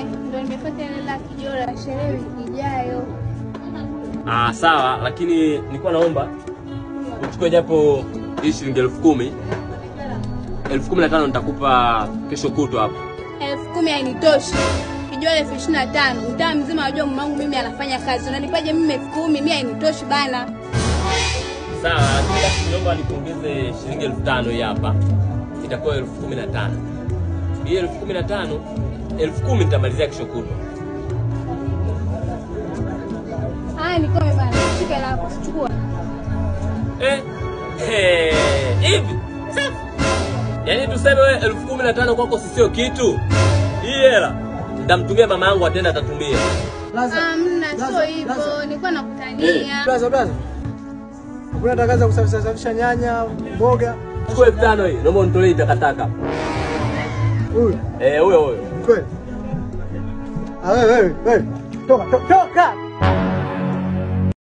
8 ndio nimefuata ile la kijora sherehe wiki ijayo. Sawa, lakini nilikuwa naomba uchukue japo shilingi 10,000. 15,000 nitakupa kesho kutwa hapo. 10,000 hainitoshi. Kijora 25,000. Mtaa mzima unajua mamangu mimi anafanya kazi. Unanipaje mimi 10,000? Mimi hainitoshi bana. Sawa, basi naomba nikuongeze shilingi 5,000 hii hapa. Itakuwa 15,000. Hii 15,000, 10,000 nitamalizia kesho kutwa. Nikome bana. Shika lako, chukua. Hivi. Yaani tuseme wewe 15,000 kwako sio kitu. Hii hela nitamtumia mama yangu atenda atatumia. Hamna sio hivyo, nilikuwa nakutania. Blaza. Kuna tangaza kusafisha nyanya, mboga. Chukua 5,000 hii, naomba unitolee takataka. Huyo. Huyo. Kweli. Wewe. Toka.